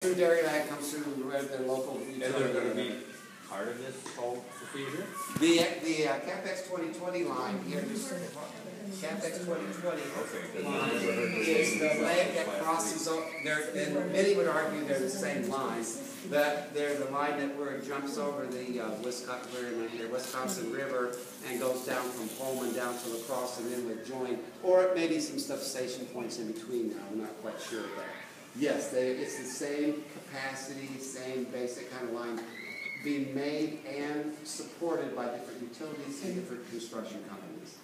Through Dairyland comes through the local utility. And they're going to be part of this whole procedure? The CapEx 2020 line here, CapEx 2020 line is the leg that crosses there, and many would argue they're the same line. That they're the line where it jumps over the Wisconsin River and goes down from Pullman down to La Crosse and then would join, or maybe some station points in between now. I'm not quite sure, but yes, it's the same capacity, same basic kind of line being made and supported by different utilities and different construction companies.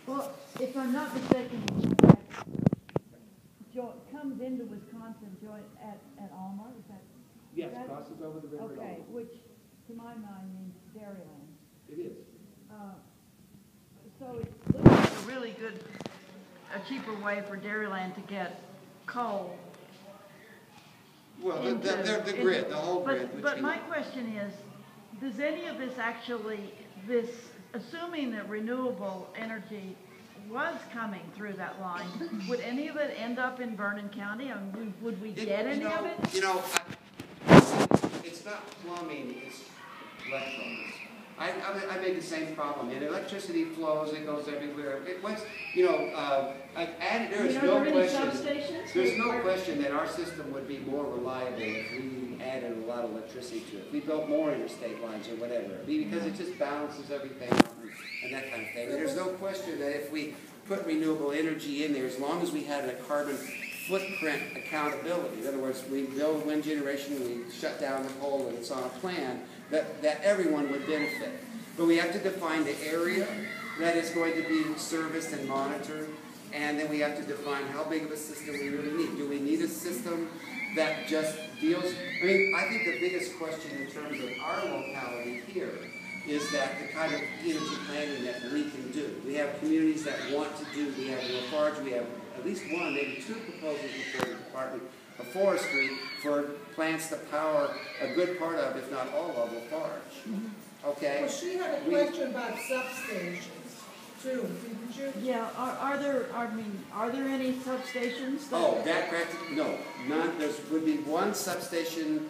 Well, if I'm not mistaken, it comes into Wisconsin joint at Alma, is that? Yes, crosses over the river. Okay, which to my mind means Dairyland. It is. So it looks like a really good, a cheaper way for Dairyland to get coal. Well, the grid, the whole grid. But my question is, does any of this actually, assuming that renewable energy was coming through that line, would any of it end up in Vernon County? I mean, would we get any of it? You know, it's not plumbing, it's electrons. I made the same problem. And electricity flows, it goes everywhere. There's no question that our system would be more reliable if we added a lot of electricity to it. If we built more interstate lines or whatever. Because it just balances everything out and that kind of thing. And there's no question that if we put renewable energy in there, as long as we had a carbon footprint accountability. In other words, we build wind generation, we shut down the coal, and it's on a plan that everyone would benefit. But we have to define the area that is going to be serviced and monitored, and then we have to define how big of a system we really need. Do we need a system that just deals? I mean, I think the biggest question in terms of our locality here is that the kind of energy planning that we can do. We have communities that want to do. We have Lafarge. We have at least one, maybe two proposals before the Department of Forestry for plants to power a good part of, if not all of, Lafarge. Okay? Well, she had a question about substations too, didn't you? Yeah. Are there any substations? No, none. There would be one substation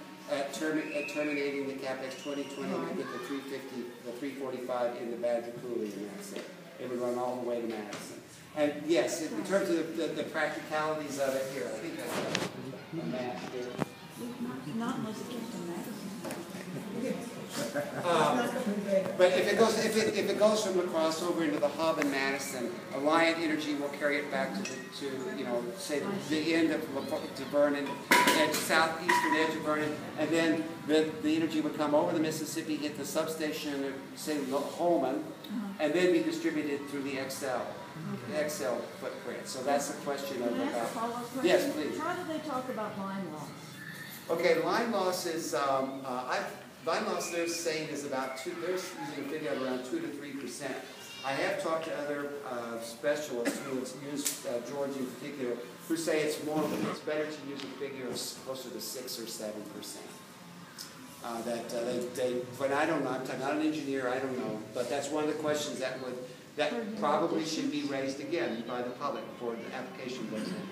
terminating the CapEx 2020 to get the 350, the 345 in the Badger Coulee, and that's it. It would run all the way to Madison. And yes, in terms of the practicalities of it here, I think that's a map here. Not unless it gets to Madison. But if it goes from La Crosse over into the hub in Madison, Alliant Energy will carry it back to say the end of to Vernon, and southeastern edge of Vernon, and then the energy would come over the Mississippi, hit the substation, say Holman, and then be distributed through the XL footprint. So that's the question of Can I ask a follow-up question? Yes, please. How do they talk about line loss? Okay, line loss is line loss they're saying is about they're using a figure of around 2 to 3%. I have talked to other specialists who have used Georgia in particular, who say it's better to use a figure of closer to 6 or 7%. But I don't know. I'm not an engineer. I don't know. But that's one of the questions that probably should be raised again by the public before the application goes in.